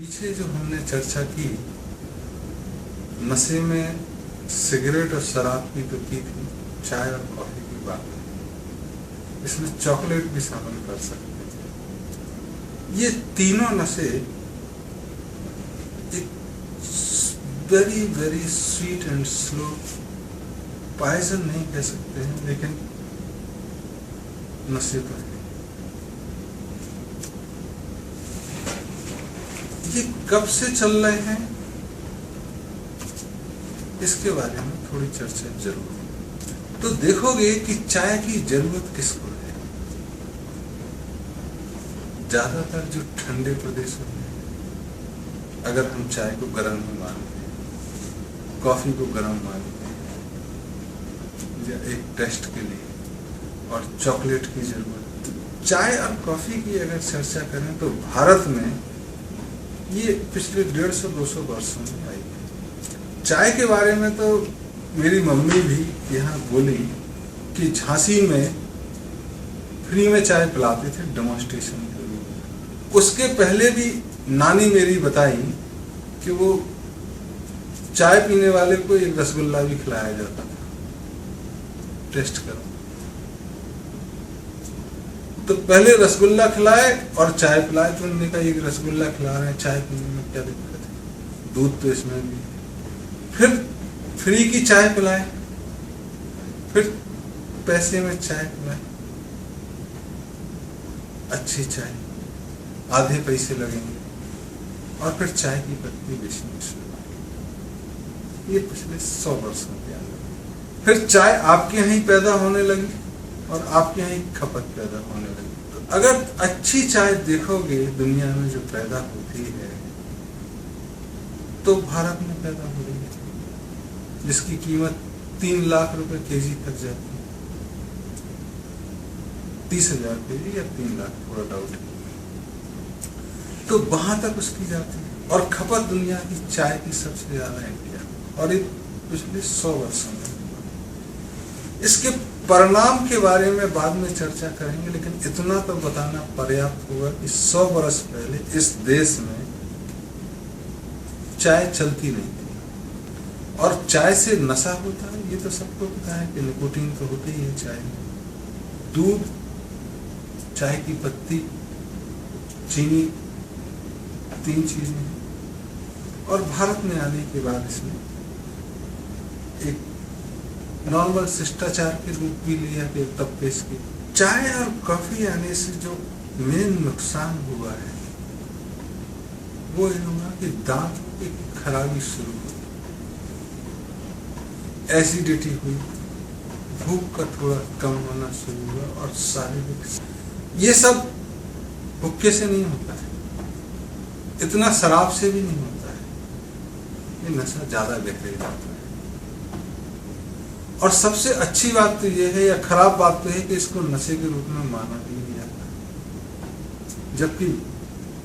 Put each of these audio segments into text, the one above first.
पीछे जो हमने चर्चा की नशे में सिगरेट और शराब की तो की थी, चाय और कॉफी की बात है। इसमें चॉकलेट भी शामिल कर सकते थे। ये तीनों नशे एक very very sweet and slow, poison नहीं कह सकते हैं, लेकिन नशे तो है। ये कब से चल रहे हैं इसके बारे में थोड़ी चर्चा जरूर। तो देखोगे कि चाय की जरूरत किसको है। ज्यादातर जो ठंडे प्रदेशों में अगर हम चाय को गर्म ही मानते हैं, कॉफी को गर्म मानते हैं या एक टेस्ट के लिए, और चॉकलेट की जरूरत, तो चाय और कॉफी की अगर चर्चा करें तो भारत में ये पिछले 150-200 वर्षों में आई है। चाय के बारे में तो मेरी मम्मी भी यहाँ बोली कि झांसी में फ्री में चाय पिलाते थे डेमोन्स्ट्रेशन के लिए। उसके पहले भी नानी मेरी बताई कि वो चाय पीने वाले को एक रसगुल्ला भी खिलाया जाता था, टेस्ट करो। तो पहले रसगुल्ला खिलाए और चाय पिलाए, तो उन्होंने कहा एक रसगुल्ला खिला रहे हैं, चाय पीने में क्या दिक्कत है, दूध तो इसमें भी। फिर फ्री की चाय पिलाए, फिर पैसे में चाय पिलाए, अच्छी चाय, आधे पैसे लगेंगे, और फिर चाय की पत्ती बेचनी शुरू। ये पिछले 100 वर्षों के अंदर फिर चाय आपके यहाँ ही पैदा होने लगी और आपके यहाँ एक खपत पैदा होने लगी। तो अगर अच्छी चाय देखोगे दुनिया में जो पैदा होती है, तो भारत में पैदा हो रही है, जिसकी कीमत 3 लाख रुपए केजी तक जाती है। 30,000 केजी या 3 लाख, थोड़ा डाउट है। तो वहां तक उसकी जाती है, और खपत दुनिया की चाय की सबसे ज्यादा इंडिया, और ये पिछले 100 वर्षों में। इसके परिणाम के बारे में बाद में चर्चा करेंगे, लेकिन इतना तो बताना पर्याप्त होगा कि 100 वर्ष पहले इस देश में चाय चलती नहीं थी। और चाय से नशा होता है, ये तो सबको पता है कि निकोटीन तो होते ही है चाय में। दूध, चाय की पत्ती, चीनी, 3 चीजें हैं। और भारत में आने के बाद इसमें एक नॉर्मल शिष्टाचार के रूप भी लिया कि तब पेश की। चाय और कॉफी आने से जो मेन नुकसान हुआ है वो ये हुआ कि दांतों की खराबी शुरू हुई, एसिडिटी हुई, भूख का थोड़ा कम होना शुरू हुआ, और शारीरिक, ये सब हुक्के से नहीं होता है, इतना शराब से भी नहीं होता है, ये नशा ज्यादा गहरे जाता है। और सबसे अच्छी बात तो यह है, या खराब बात तो है, कि इसको नशे के रूप में माना भी नहीं जाता। जबकि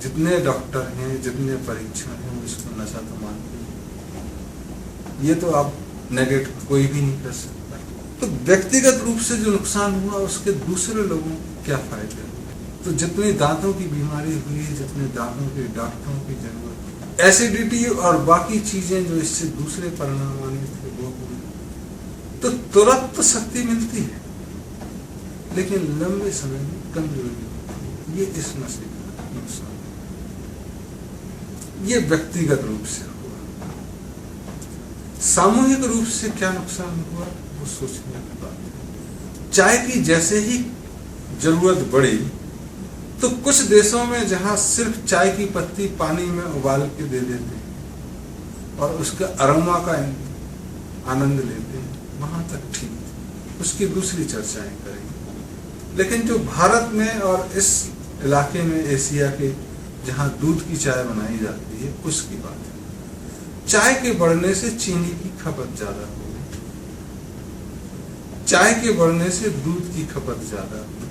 जितने डॉक्टर हैं, जितने परीक्षण हैं, वो इसको नशा तो मानते हैं। ये तो आप नेगेटिव कोई भी नहीं कर सकता। तो व्यक्तिगत रूप से जो नुकसान हुआ, उसके दूसरे लोगों को क्या फायदे हुए। तो जितनी दांतों की बीमारी हुई, जितने दांतों के डॉक्टरों की जरूरत, एसिडिटी और बाकी चीजें जो इससे दूसरे परिणाम आने थे वो हुई। तो तुरंत शक्ति मिलती है, लेकिन लंबे समय में कमजोरी होती है। ये इस नशे का नुकसान है। ये व्यक्तिगत रूप से हुआ। सामूहिक रूप से क्या नुकसान हुआ, वो सोचने की बात है। चाय की जैसे ही जरूरत बढ़ी, तो कुछ देशों में जहां सिर्फ चाय की पत्ती पानी में उबाल के दे देते हैं और उसका अरोमा का आनंद लेते हैं, वहां तक ठीक, उसकी दूसरी चर्चाएं करेंगे। लेकिन जो भारत में और इस इलाके में, एशिया के, जहां दूध की चाय बनाई जाती है, उसकी बात है। चाय के बढ़ने से चीनी की खपत ज्यादा हो गई, चाय के बढ़ने से दूध की खपत ज्यादा हुई,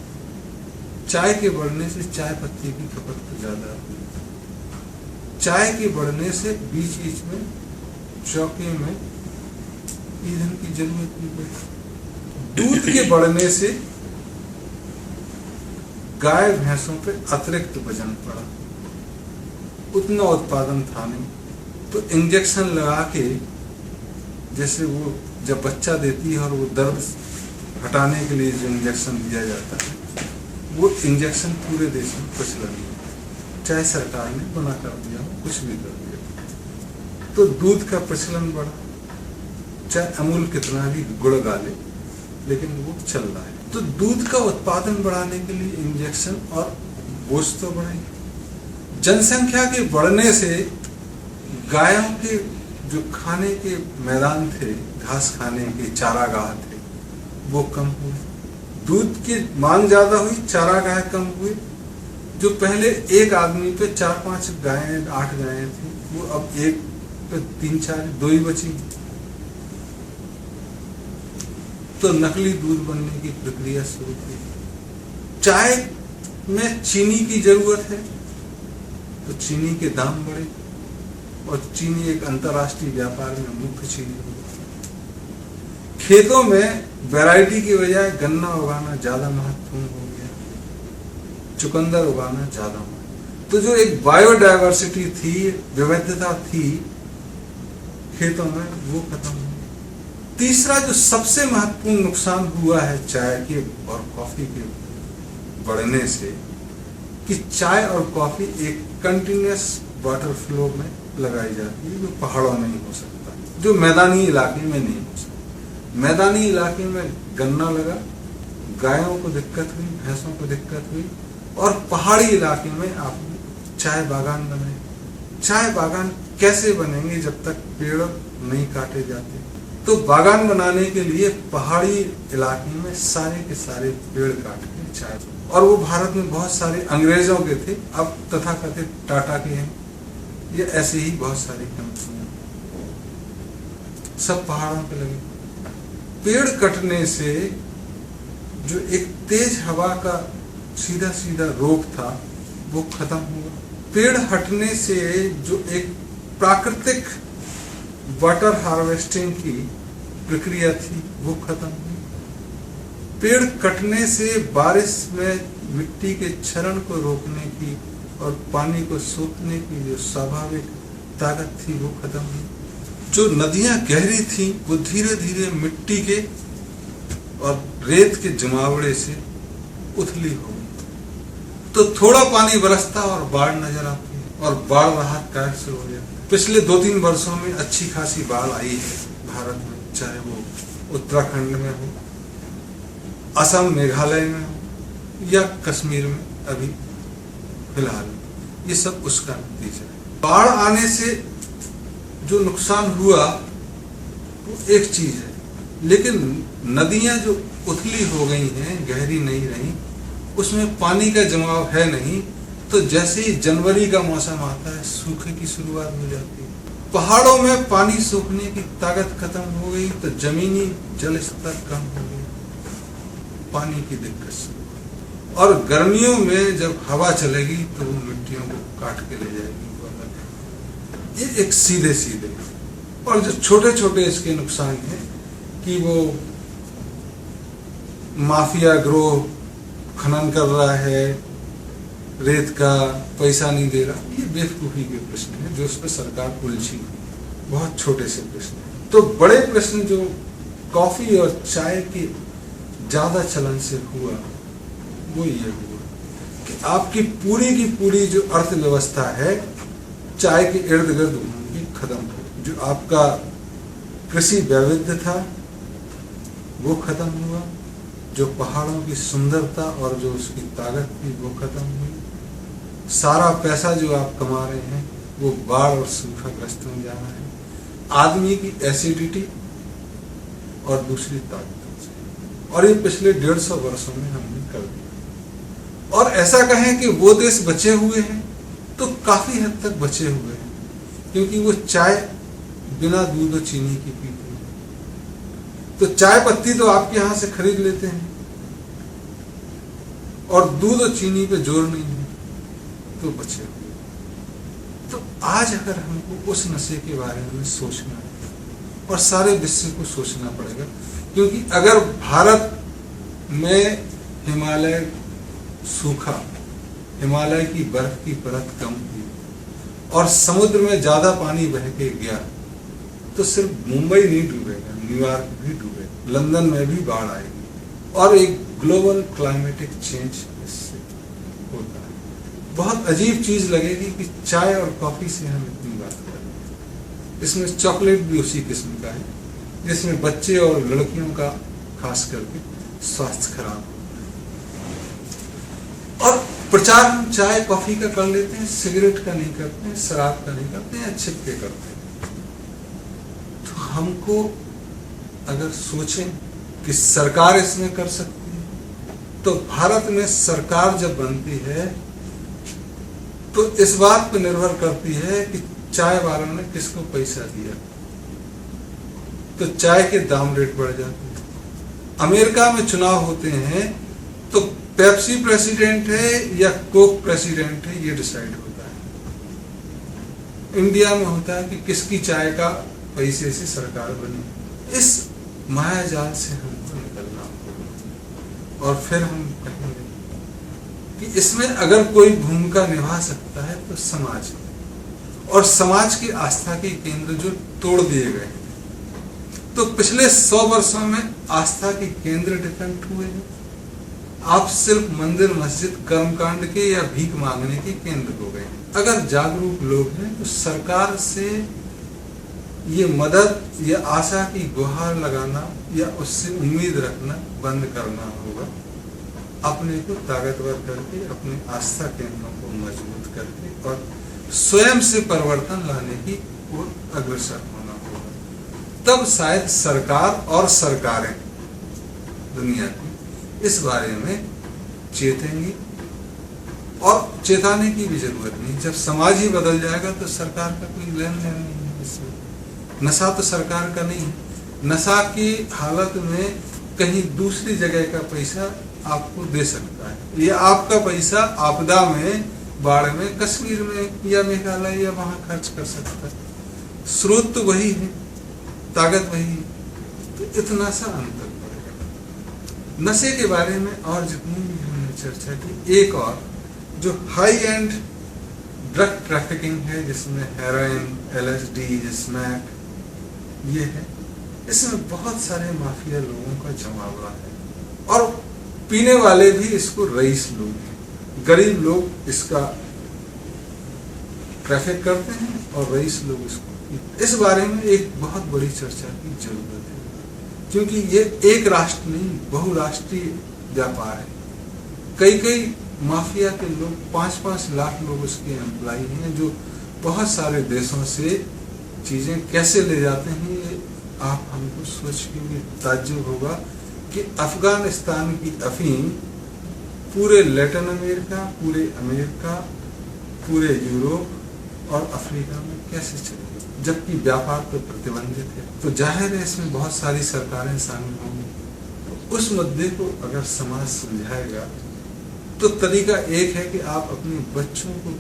चाय के बढ़ने से चाय पत्ती की खपत ज्यादा हुई, चाय के बढ़ने से बीच बीच में चौके में ईंधन की जरूरत भी बढ़ी। दूध के बढ़ने से गाय भैंसों पे अतिरिक्त वजन पड़ा, उतना उत्पादन था नहीं, तो इंजेक्शन लगा के, जैसे वो जब बच्चा देती है और वो दर्द हटाने के लिए जो इंजेक्शन दिया जाता है, वो इंजेक्शन पूरे देश में प्रचलन है, चाहे सरकार ने मना कर दिया हो, कुछ भी कर दिया। तो दूध का प्रचलन बढ़ा, चाहे अमूल कितना भी गुड़ गाले, लेकिन वो चल रहा है। तो दूध का उत्पादन बढ़ाने के लिए इंजेक्शन और बोझ तो बढ़ेगी। जनसंख्या के बढ़ने से गायों के जो खाने के मैदान थे, घास खाने के चारागाह थे, वो कम हुए। दूध की मांग ज्यादा हुई, चारागाह कम हुए। जो पहले एक आदमी पे 4-5 गायें 8 गायें थी, वो अब एक पे 3-4 2 ही बची। तो नकली दूध बनने की प्रक्रिया शुरू की। चाय में चीनी की जरूरत है, तो चीनी के दाम बढ़े, और चीनी एक अंतर्राष्ट्रीय व्यापार में मुख्य चीनी हो गई। खेतों में वैरायटी की बजाय गन्ना उगाना ज्यादा महत्वपूर्ण हो गया, चुकंदर उगाना ज्यादा महत्वपूर्ण। तो जो एक बायोडायवर्सिटी थी, विविधता थी खेतों में, वो खत्म हो गई। तीसरा जो सबसे महत्वपूर्ण नुकसान हुआ है चाय के और कॉफी के बढ़ने से, कि चाय और कॉफी एक कंटिन्यूअस वाटर फ्लो में लगाई जाती है, जो पहाड़ों में नहीं हो सकता, जो मैदानी इलाके में नहीं हो सकता। मैदानी इलाके में गन्ना लगा, गायों को दिक्कत हुई, भैंसों को दिक्कत हुई, और पहाड़ी इलाके में आपने चाय बागान बनाए। चाय बागान कैसे बनेंगे जब तक पेड़ नहीं काटे जाते? तो बागान बनाने के लिए पहाड़ी इलाके में सारे के सारे पेड़ काट के चाय, और वो भारत में बहुत सारे अंग्रेजों के थे, अब तथाकथित टाटा के हैं, ये ऐसे ही बहुत सारी कंपनियां, सब पहाड़ों पे लगे। पेड़ कटने से जो एक तेज हवा का सीधा सीधा रोग था, वो खत्म हुआ। पेड़ हटने से जो एक प्राकृतिक वाटर हार्वेस्टिंग की प्रक्रिया थी, वो खत्म हुई। पेड़ कटने से बारिश में मिट्टी के क्षरण को रोकने की और पानी को सोखने की जो स्वाभाविक ताकत थी, वो खत्म हुई। जो नदियां गहरी थी, वो धीरे धीरे मिट्टी के और रेत के जमावड़े से उथली हो गई। तो थोड़ा पानी बरसता और बाढ़ नजर आती है, और बाढ़ राहत कार्य शुरू हो जाती है। पिछले 2-3 वर्षों में अच्छी खासी बाढ़ आई है भारत में, चाहे वो उत्तराखंड में हो, असम मेघालय में हो, या कश्मीर में अभी फिलहाल, ये सब उसका नतीजा है। बाढ़ आने से जो नुकसान हुआ वो एक चीज है, लेकिन नदियां जो उथली हो गई हैं, गहरी नहीं रही, उसमें पानी का जमाव है नहीं, तो जैसे ही जनवरी का मौसम आता है, सूखे की शुरुआत हो जाती है। पहाड़ों में पानी सूखने की ताकत खत्म हो गई, तो जमीनी जल स्तर कम हो गया, पानी की दिक्कत से। और गर्मियों में जब हवा चलेगी तो वो मिट्टियों को काट के ले जाएगी। ये एक सीधे सीधे, और जो छोटे छोटे इसके नुकसान हैं कि वो माफिया ग्रोह खनन कर रहा है, रेत का पैसा नहीं दे रहा, ये बेवकूफी के प्रश्न है जो उस पर सरकार उलझी, बहुत छोटे से प्रश्न। तो बड़े प्रश्न जो कॉफी और चाय के ज्यादा चलन से हुआ, वो ये हुआ कि आपकी की पूरी जो अर्थव्यवस्था है चाय के इर्द गिर्द घूमकर खत्म हो। जो आपका कृषि वैविध्य था वो खत्म हुआ, जो पहाड़ों की सुंदरता और जो उसकी ताकत थी वो खत्म हुई। सारा पैसा जो आप कमा रहे हैं वो बाढ़ और सूखाग्रस्त में जा रहा है। आदमी की एसिडिटी और दूसरी ताकत, और ये पिछले 150 वर्षों में हमने कर दिया। और ऐसा कहें कि वो देश बचे हुए हैं तो काफी हद तक बचे हुए हैं, क्योंकि वो चाय बिना दूध और चीनी की पीते हैं। तो चाय पत्ती तो आपके यहां से खरीद लेते हैं, और दूध और चीनी पे जोर नहीं है, तो बचे हुए। तो आज अगर हमको उस नशे के बारे में सोचना है और सारे विश्व को सोचना पड़ेगा, क्योंकि अगर भारत में हिमालय सूखा, हिमालय की बर्फ की परत कम हुई और समुद्र में ज्यादा पानी बह के गया तो सिर्फ मुंबई नहीं डूबेगा, न्यूयॉर्क भी डूबेगा, लंदन में भी बाढ़ आएगी और एक ग्लोबल क्लाइमेटिक चेंज इससे होता है। बहुत अजीब चीज लगेगी कि चाय और कॉफी से हम इतनी बात कर रहे हैं। इसमें चॉकलेट भी उसी किस्म का है जिसमें बच्चे और लड़कियों का खास करके स्वास्थ्य खराब होता है। और प्रचार हम चाय कॉफी का कर लेते हैं, सिगरेट का नहीं करते हैं, शराब का नहीं करते हैं, छिपके करते हैं। तो हमको अगर सोचें कि सरकार इसमें कर सकती है तो भारत में सरकार जब बनती है तो इस बात पर निर्भर करती है कि चाय वालों ने किसको पैसा दिया, तो चाय के दाम रेट बढ़ जाते हैं। अमेरिका में चुनाव होते हैं तो पेप्सी प्रेसिडेंट है या कोक प्रेसिडेंट है ये डिसाइड होता है। इंडिया में होता है कि किसकी चाय का पैसे से सरकार बनी। इस मायाजाल से हमको निकलना होगा और फिर हम कहेंगे कि इसमें अगर कोई भूमिका निभा सकता है तो समाज, और समाज की आस्था के केंद्र जो तोड़ दिए गए हैं। तो पिछले 100 वर्षों में आस्था के केंद्र डिफेक्ट हुए हैं। आप सिर्फ मंदिर मस्जिद कर्मकांड के या भीख मांगने के केंद्र हो गए। अगर जागरूक लोग हैं तो सरकार से ये मदद या आशा की गुहार लगाना या उससे उम्मीद रखना बंद करना होगा। अपने को ताकतवर करके, अपने आस्था केंद्रों को मजबूत करके और स्वयं से परिवर्तन लाने की ओर अग्रसर होना होगा। तब शायद सरकार और सरकारें दुनिया की इस बारे में चेतेंगी, और चेताने की भी जरूरत नहीं। जब समाज ही बदल जाएगा तो सरकार का कोई लेन देन नहीं है इसमें। नशा तो सरकार का नहीं है। नशा की हालत में कहीं दूसरी जगह का पैसा आपको दे सकता है। ये आपका पैसा आपदा में, बाढ़ में, कश्मीर में या मेघालय या वहां खर्च कर सकता है। स्रोत तो वही है, ताकत वही है। तो इतना सा अंतर पड़ेगा। नशे के बारे में और जितनी भी हमने चर्चा की, एक और जो हाई एंड ड्रग ट्रैफिकिंग है जिसमें हेरोइन, LSD, स्मैक ये है, इसमें बहुत सारे माफिया लोगों का जमावड़ा है और पीने वाले भी इसको रईस लोग हैं। गरीब लोग इसका ट्रैफिक करते हैं और रईस लोग इसको। इस बारे में एक बहुत बड़ी चर्चा की जरूरत है क्योंकि ये एक राष्ट्र नहीं, बहुराष्ट्रीय व्यापार है। कई माफिया के लोग 5-5 लाख लोग उसके एम्प्लॉय हैं जो बहुत सारे देशों से चीजें कैसे ले जाते हैं। ये आप हमको सोच के भी ताज्जुब होगा कि अफगानिस्तान की अफीम पूरे लैटिन अमेरिका, पूरे अमेरिका, पूरे यूरोप और अफ्रीका में कैसे चलेगी, जबकि व्यापार तो प्रतिबंधित है। तो जाहिर है इसमें बहुत सारी सरकारें शामिल होंगी। तो उस मुद्दे को अगर समाज सुलझाएगा तो तरीका एक है कि आप अपने बच्चों को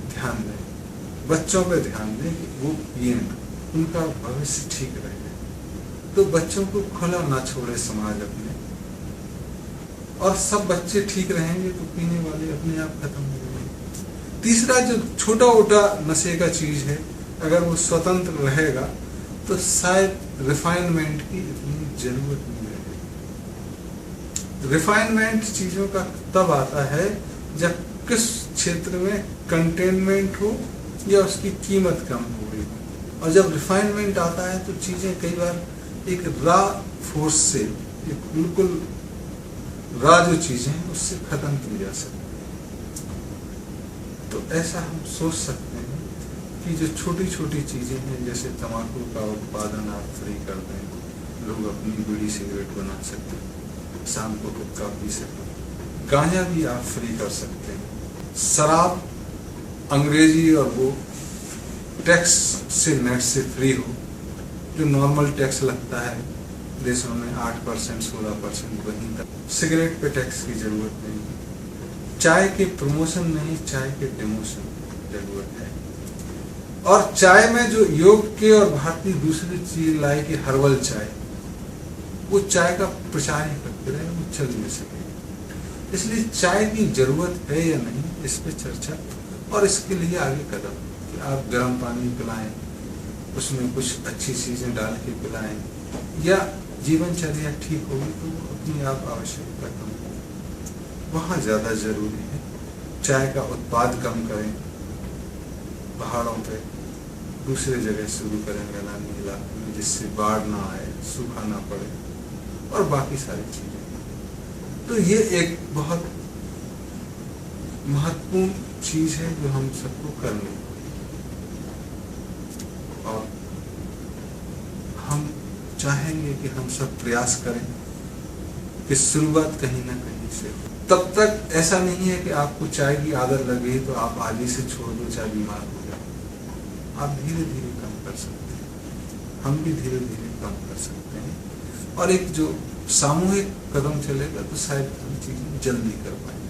ध्यान दें, बच्चों पे ध्यान दें कि वो पिए, उनका भविष्य ठीक रहे। तो बच्चों को खुला ना छोड़े समाज अपने, और सब बच्चे ठीक रहेंगे तो पीने वाले अपने आप खत्म हो जाएंगे। तीसरा जो छोटा मोटा नशे का चीज है, अगर वो स्वतंत्र रहेगा तो शायद रिफाइनमेंट की इतनी जरूरत नहीं रहेगी। रिफाइनमेंट चीजों का तब आता है जब किस क्षेत्र में कंटेनमेंट हो या उसकी कीमत कम हो गई हो। और जब रिफाइनमेंट आता है तो चीजें कई बार एक रॉ फोर्स से, एक बिल्कुल रॉ जो चीजें हैं उससे खत्म की जा सकती है। तो ऐसा हम सोच सकते हैं कि जो छोटी छोटी चीजें हैं, जैसे तंबाकू का उत्पादन आप फ्री कर दें, लोग अपनी बीड़ी सिगरेट बना सकते हैं, शाम को गुटखा पी सकते हैं, गांजा भी आप फ्री कर सकते हैं, शराब अंग्रेजी और वो टैक्स से, नेट से फ्री हो। जो नॉर्मल टैक्स लगता है देशों में 8%, 16%, वहीं तक सिगरेट पे टैक्स की जरूरत नहीं। चाय के प्रमोशन नहीं, चाय के डिमोशन की जरूरत है। और चाय में जो योग के और भारतीय दूसरी चीज लाए कि हर्बल चाय, वो चाय का प्रचार ही करते रहे, वो चल नहीं सके। इसलिए चाय की जरूरत है या नहीं, इस पे चर्चा और इसके लिए आगे कदम कि आप गर्म पानी पिलाएं, उसमें कुछ अच्छी चीजें डाल के पिलाएं, या जीवनचर्या ठीक होगी तो वो अपनी आप आवश्यकता कम होगी। वहाँ ज्यादा जरूरी है चाय का उत्पाद कम करें, पहाड़ों पे दूसरे जगह शुरू करें मैदानी इलाके में, जिससे बाढ़ ना आए, सूखा ना पड़े और बाकी सारी चीजें। तो ये एक बहुत महत्वपूर्ण चीज है जो हम सबको करनी है, और हम चाहेंगे कि हम सब प्रयास करें कि शुरुआत कहीं ना कहीं से हो। तब तक ऐसा नहीं है कि आपको चाय की आदत लग गई तो आप आज ही से छोड़ दो, चाय बीमार हो जाए। आप धीरे धीरे कम कर सकते हैं, हम भी धीरे धीरे कम कर सकते हैं, और एक जो सामूहिक कदम चलेगा तो शायद हम चीजें जल्दी कर पाएंगे।